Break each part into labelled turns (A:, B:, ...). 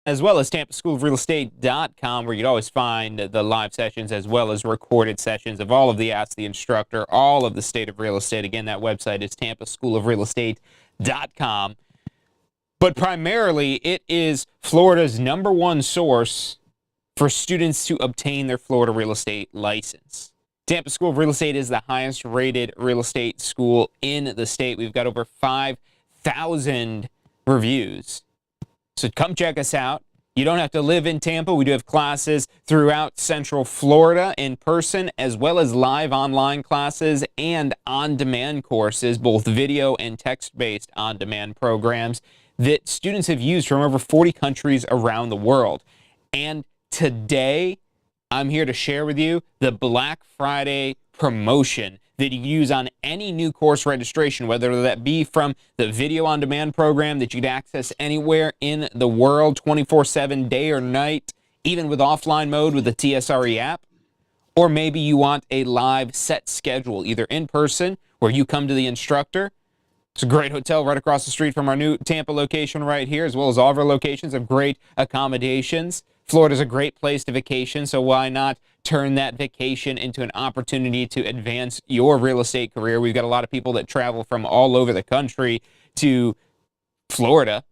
A: as well as TampaSchoolOfRealEstate.com, where you'd always find the live sessions as well as recorded sessions of all of the Ask the Instructor, all of the state of real estate. Again, that website is TampaSchoolOfRealEstate.com. But primarily, it is Florida's #1 source for students to obtain their Florida real estate license. Tampa School of Real Estate is the highest rated real estate school in the state. We've got over 5,000 reviews. So come check us out. You don't have to live in Tampa. We do have classes throughout Central Florida in person, as well as live online classes and on-demand courses, both video and text-based on-demand programs that students have used from over 40 countries around the world. And today, I'm here to share with you the Black Friday promotion that you use on any new course registration, whether that be from the video on demand program that you can access anywhere in the world, 24/7, day or night, even with offline mode with the TSRE app, or maybe you want a live set schedule, either in person, where you come to the instructor. It's a great hotel right across the street from our new Tampa location right here, as well as all of our locations have great accommodations. Florida's a great place to vacation, so why not turn that vacation into an opportunity to advance your real estate career? We've got a lot of people that travel from all over the country to Florida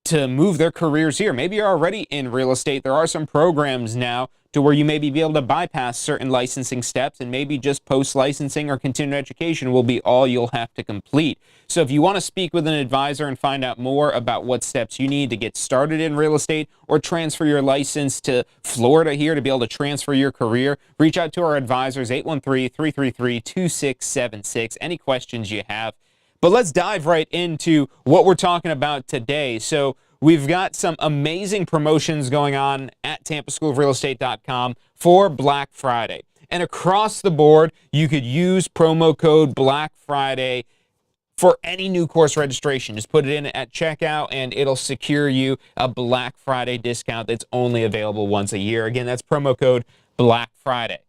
A: to move their careers here. Maybe you're already in real estate. There are some programs now to where you maybe be able to bypass certain licensing steps, and maybe just post-licensing or continuing education will be all you'll have to complete. So if you want to speak with an advisor and find out more about what steps you need to get started in real estate or transfer your license to Florida here to be able to transfer your career, reach out to our advisors, 813-333-2676. Any questions you have. But let's dive right into what we're talking about today. So we've got some amazing promotions going on at TampaSchoolOfRealEstate.com for Black Friday. And across the board, you could use promo code Black Friday for any new course registration. Just put it in at checkout and it'll secure you a Black Friday discount that's only available once a year. Again, that's promo code Black Friday.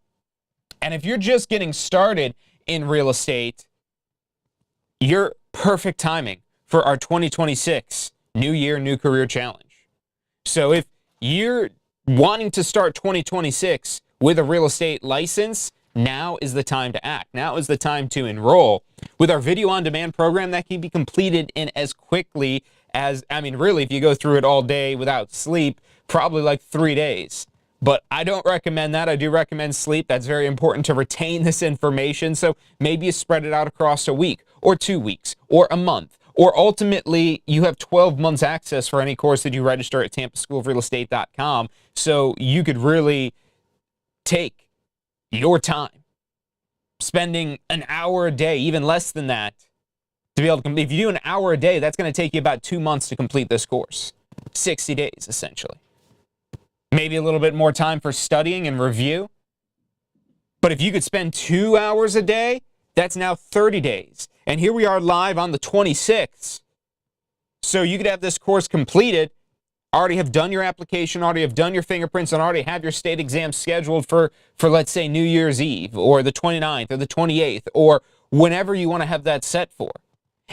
A: And if you're just getting started in real estate, you're perfect timing for our 2026 New Year, New Career Challenge. So if you're wanting to start 2026 with a real estate license, now is the time to act. Now is the time to enroll. With our video on demand program, that can be completed in as quickly as, really, if you go through it all day without sleep, probably like 3 days. But I don't recommend that. I do recommend sleep. That's very important to retain this information. So maybe you spread it out across a week or 2 weeks or a month. Or ultimately, you have 12 months access for any course that you register at TampaSchoolOfRealEstate.com. So you could really take your time, spending an hour a day, even less than that, to be able to complete. If you do an hour a day, that's going to take you about 2 months to complete this course. 60 days, essentially. Maybe a little bit more time for studying and review. But if you could spend 2 hours a day, that's now 30 days. And here we are live on the 26th. So you could have this course completed, already have done your application, already have done your fingerprints, and already have your state exam scheduled for let's say, New Year's Eve, or the 29th, or the 28th, or whenever you want to have that set for.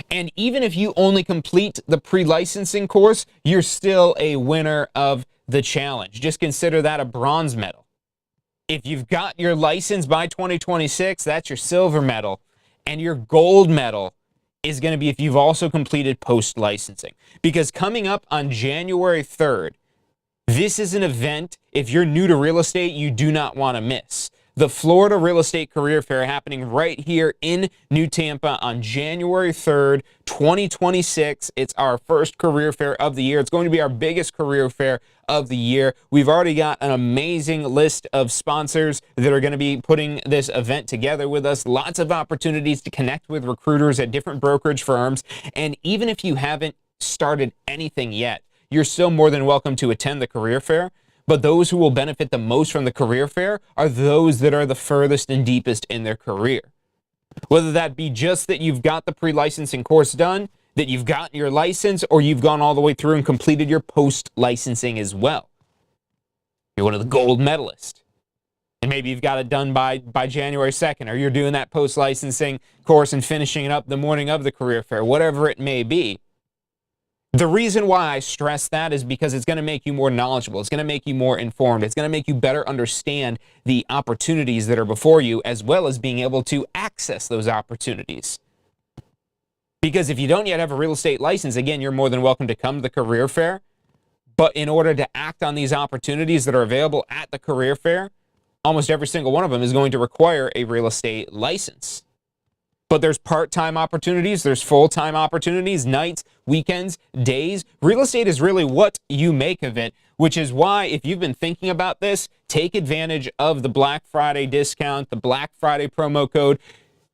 A: And even if you only complete the pre-licensing course, you're still a winner of the challenge. Just consider that a bronze medal. If you've got your license by 2026, that's your silver medal. And your gold medal is going to be if you've also completed post-licensing. Because coming up on January 3rd, this is an event, if you're new to real estate, you do not want to miss. The Florida Real Estate Career Fair happening right here in New Tampa on January 3rd, 2026. It's our first career fair of the year. It's going to be our biggest career fair of the year. We've already got an amazing list of sponsors that are going to be putting this event together with us. Lots of opportunities to connect with recruiters at different brokerage firms. And even if you haven't started anything yet, you're still more than welcome to attend the career fair. But those who will benefit the most from the career fair are those that are the furthest and deepest in their career. Whether that be just that you've got the pre-licensing course done, that you've gotten your license, or you've gone all the way through and completed your post-licensing as well. You're one of the gold medalists. And maybe you've got it done by January 2nd, or you're doing that post-licensing course and finishing it up the morning of the career fair, whatever it may be. The reason why I stress that is because it's going to make you more knowledgeable. It's going to make you more informed. It's going to make you better understand the opportunities that are before you, as well as being able to access those opportunities. Because if you don't yet have a real estate license, again, you're more than welcome to come to the career fair. But in order to act on these opportunities that are available at the career fair, almost every single one of them is going to require a real estate license. But there's part-time opportunities, there's full-time opportunities, nights, weekends, days. Real estate is really what you make of it, which is why if you've been thinking about this, take advantage of the Black Friday discount, the Black Friday promo code.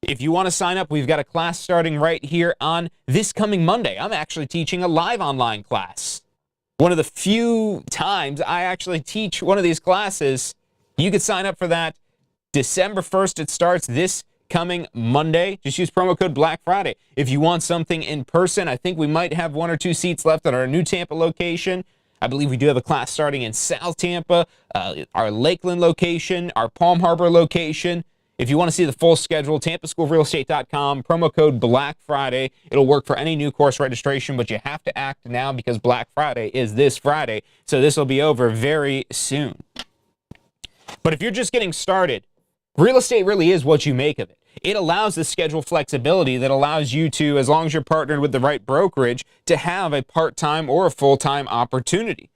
A: If you want to sign up, we've got a class starting right here on this coming Monday. I'm actually teaching a live online class. One of the few times I actually teach one of these classes. You could sign up for that. December 1st, it starts this coming Monday. Just use promo code Black Friday. If you want something in person, I think we might have 1 or 2 seats left at our new Tampa location. I believe we do have a class starting in South Tampa, our Lakeland location, our Palm Harbor location. If you want to see the full schedule, tampaschoolofrealestate.com, promo code Black Friday. It'll work for any new course registration, but you have to act now because Black Friday is this Friday, so this will be over very soon. But if you're just getting started, real estate really is what you make of it. It allows the schedule flexibility that allows you to, as long as you're partnered with the right brokerage, to have a part-time or a full-time opportunity.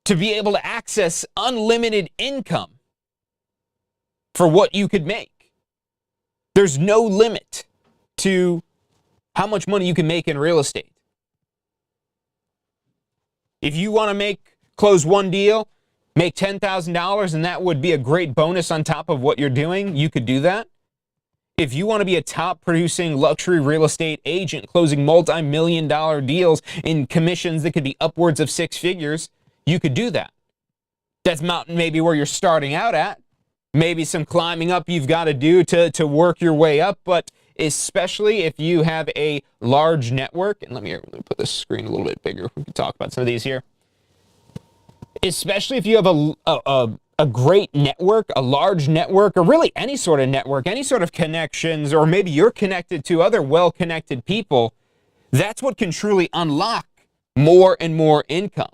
A: To be able to access unlimited income for what you could make. There's no limit to how much money you can make in real estate. If you want to close one deal, make $10,000, and that would be a great bonus on top of what you're doing, you could do that. If you want to be a top producing luxury real estate agent closing multi-million-dollar deals in commissions that could be upwards of 6 figures, you could do that. That's maybe where you're starting out at. Maybe some climbing up you've got to do to work your way up, but especially if you have a large network, and let me put this screen a little bit bigger. We can talk about some of these here. Especially if you have a great network, a large network, or really any sort of network, any sort of connections, or maybe you're connected to other well-connected people, that's what can truly unlock more and more income.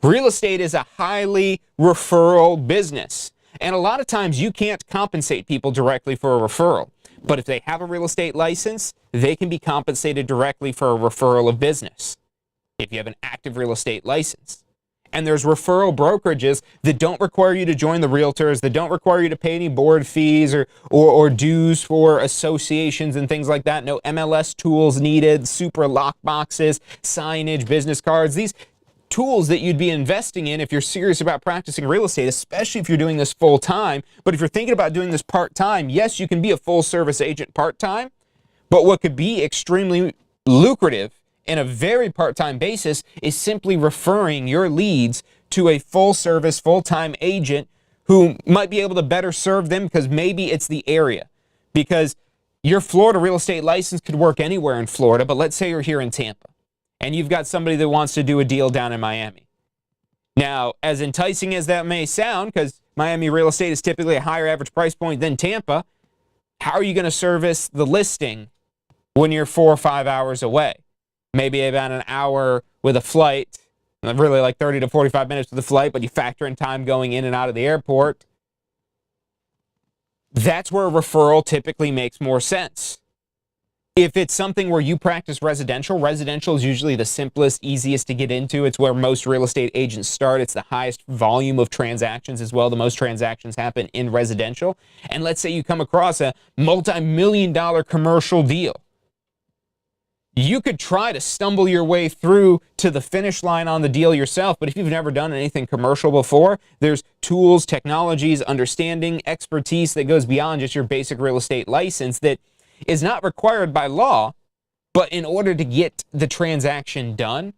A: Real estate is a highly referral business. And a lot of times you can't compensate people directly for a referral. But if they have a real estate license, they can be compensated directly for a referral of business. If you have an active real estate license. And there's referral brokerages that don't require you to join the realtors, that don't require you to pay any board fees or dues for associations and things like that. No MLS tools needed, super lock boxes, signage, business cards. These tools that you'd be investing in if you're serious about practicing real estate, especially if you're doing this full time. But if you're thinking about doing this part time, yes, you can be a full service agent part time. But what could be extremely lucrative in a very part-time basis is simply referring your leads to a full-service, full-time agent who might be able to better serve them because maybe it's the area. Because your Florida real estate license could work anywhere in Florida, but let's say you're here in Tampa and you've got somebody that wants to do a deal down in Miami. Now, as enticing as that may sound, because Miami real estate is typically a higher average price point than Tampa, how are you going to service the listing when you're 4 or 5 hours away? Maybe about an hour with a flight, really like 30 to 45 minutes with a flight, but you factor in time going in and out of the airport. That's where a referral typically makes more sense. If it's something where you practice residential, residential is usually the simplest, easiest to get into. It's where most real estate agents start. It's the highest volume of transactions as well. The most transactions happen in residential. And let's say you come across a multi-million-dollar commercial deal. You could try to stumble your way through to the finish line on the deal yourself, but if you've never done anything commercial before, there's tools, technologies, understanding, expertise that goes beyond just your basic real estate license that is not required by law, but in order to get the transaction done,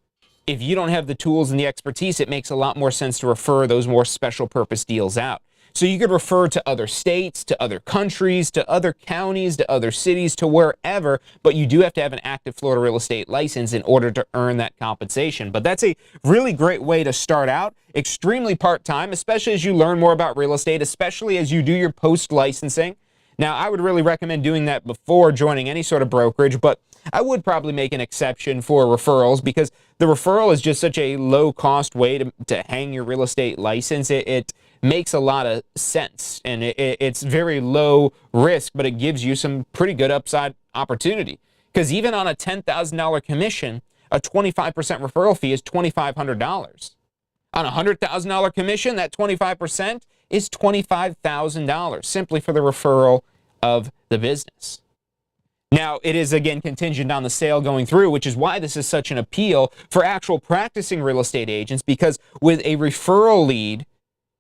A: if you don't have the tools and the expertise, it makes a lot more sense to refer those more special purpose deals out. So you could refer to other states, to other countries, to other counties, to other cities, to wherever, but you do have to have an active Florida real estate license in order to earn that compensation. But that's a really great way to start out, extremely part-time, especially as you learn more about real estate, especially as you do your post-licensing. Now, I would really recommend doing that before joining any sort of brokerage, but I would probably make an exception for referrals because the referral is just such a low-cost way to hang your real estate license. It makes a lot of sense, and it's very low risk, but it gives you some pretty good upside opportunity. Because even on a $10,000 commission, a 25% referral fee is $2,500. On a $100,000 commission, that 25% is $25,000 simply for the referral of the business. Now, it is, again, contingent on the sale going through, which is why this is such an appeal for actual practicing real estate agents, because with a referral lead,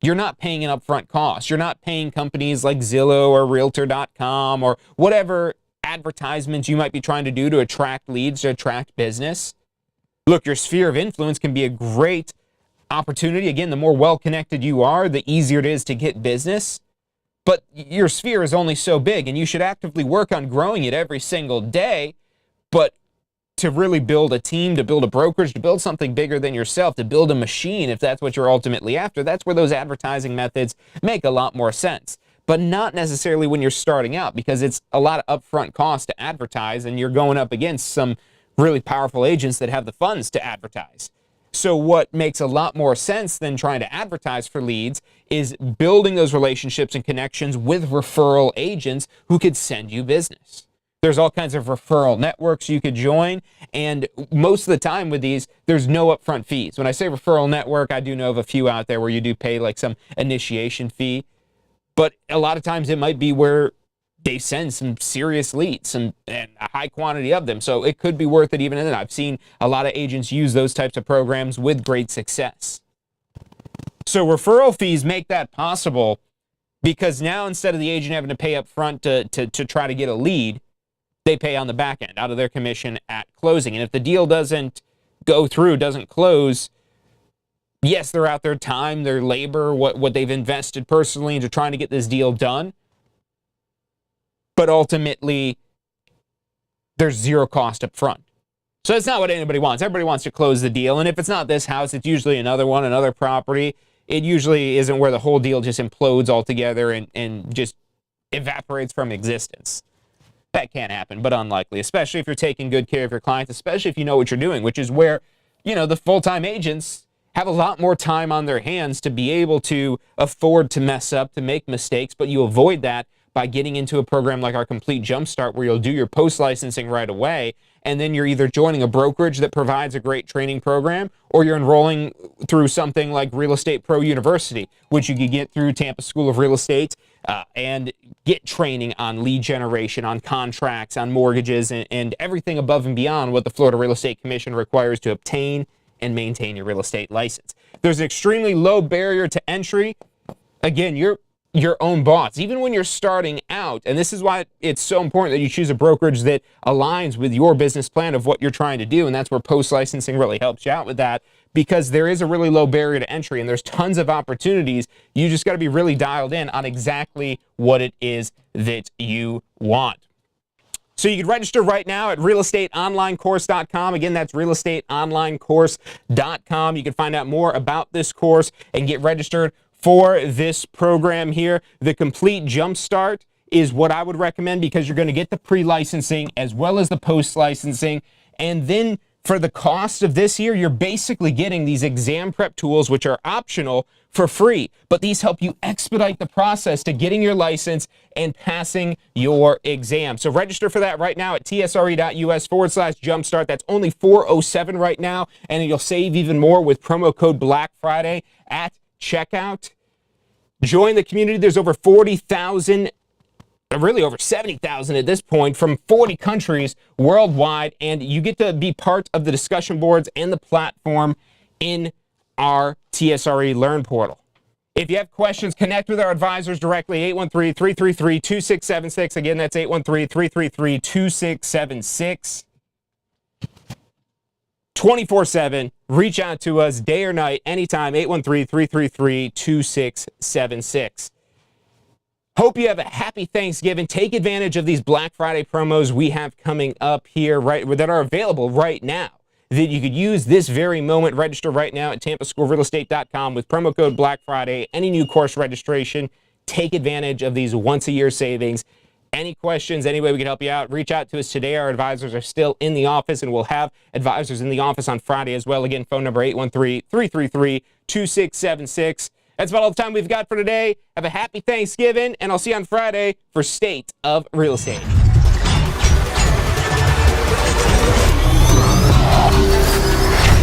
A: you're not paying an upfront cost. You're not paying companies like Zillow or Realtor.com or whatever advertisements you might be trying to do to attract leads, to attract business. Look, your sphere of influence can be a great opportunity. Again, the more well-connected you are, the easier it is to get business. But your sphere is only so big, and you should actively work on growing it every single day. But to really build a team, to build a brokerage, to build something bigger than yourself, to build a machine, if that's what you're ultimately after, that's where those advertising methods make a lot more sense. But not necessarily when you're starting out, because it's a lot of upfront cost to advertise, and you're going up against some really powerful agents that have the funds to advertise. So what makes a lot more sense than trying to advertise for leads is building those relationships and connections with referral agents who could send you business. There's all kinds of referral networks you could join, and most of the time with these, there's no upfront fees. When I say referral network, I do know of a few out there where you do pay like some initiation fee, but a lot of times it might be where they send some serious leads and a high quantity of them. So it could be worth it even in that. I've seen a lot of agents use those types of programs with great success. So referral fees make that possible because now instead of the agent having to pay up front to try to get a lead, they pay on the back end out of their commission at closing. And if the deal doesn't go through, doesn't close, yes, they're out their time, their labor, what they've invested personally into trying to get this deal done. But ultimately, there's zero cost up front. So that's not what anybody wants. Everybody wants to close the deal. And if it's not this house, it's usually another one, another property. It usually isn't where the whole deal just implodes altogether and just evaporates from existence. That can't happen, but unlikely, especially if you're taking good care of your clients, especially if you know what you're doing, which is where, the full-time agents have a lot more time on their hands to be able to afford to mess up, to make mistakes, but you avoid that by getting into a program like our Complete Jumpstart, where you'll do your post-licensing right away, and then you're either joining a brokerage that provides a great training program, or you're enrolling through something like Real Estate Pro University, which you could get through Tampa School of Real Estate and get training on lead generation, on contracts, on mortgages, and everything above and beyond what the Florida Real Estate Commission requires to obtain and maintain your real estate license. There's an extremely low barrier to entry. Again, you're your own boss, even when you're starting out. And this is why it's so important that you choose a brokerage that aligns with your business plan of what you're trying to do. And that's where post-licensing really helps you out with that, because there is a really low barrier to entry and there's tons of opportunities. You just got to be really dialed in on exactly what it is that you want. So you can register right now at realestateonlinecourse.com. Again, that's realestateonlinecourse.com. You can find out more about this course and get registered for this program here. The Complete Jumpstart is what I would recommend, because you're going to get the pre-licensing as well as the post-licensing. And then for the cost of this year, you're basically getting these exam prep tools, which are optional, for free. But these help you expedite the process to getting your license and passing your exam. So register for that right now at tsre.us/jumpstart. That's only $407 right now, and you'll save even more with promo code Black Friday at checkout. Join the community. There's over 40,000, really over 70,000 at this point, from 40 countries worldwide, and you get to be part of the discussion boards and the platform in our TSRE Learn portal. If you have questions, connect with our advisors directly, 813-333-2676. Again, that's 813-333-2676. 24/7. Reach out to us day or night, anytime, 813-333-2676. Hope you have a happy Thanksgiving. Take advantage of these Black Friday promos we have coming up here that are available right now, that you could use this very moment. Register right now at tampaschoolrealestate.com with promo code Black Friday. Any new course registration, take advantage of these once-a-year savings any questions, any way we can help you out, reach out to us today. Our advisors are still in the office, and we'll have advisors in the office on Friday as well. Again, phone number 813-333-2676. That's about all the time we've got for today. Have a happy Thanksgiving, and I'll see you on Friday for State of Real Estate.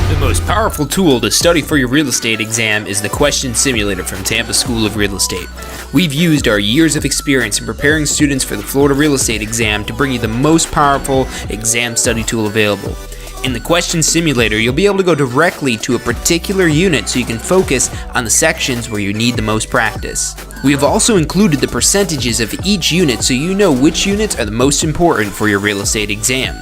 B: The most powerful tool to study for your real estate exam is the Question Simulator from Tampa School of Real Estate. We've used our years of experience in preparing students for the Florida real estate exam to bring you the most powerful exam study tool available. In the Question Simulator, you'll be able to go directly to a particular unit so you can focus on the sections where you need the most practice. We have also included the percentages of each unit so you know which units are the most important for your real estate exam.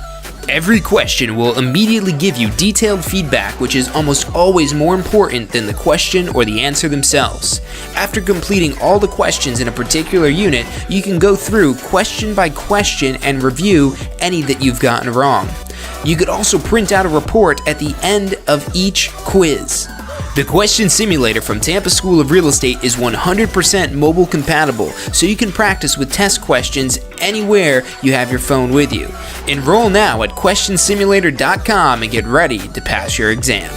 B: Every question will immediately give you detailed feedback, which is almost always more important than the question or the answer themselves. After completing all the questions in a particular unit, you can go through question by question and review any that you've gotten wrong. You could also print out a report at the end of each quiz. The Question Simulator from Tampa School of Real Estate is 100% mobile compatible, so you can practice with test questions anywhere you have your phone with you. Enroll now at questionsimulator.com and get ready to pass your exam.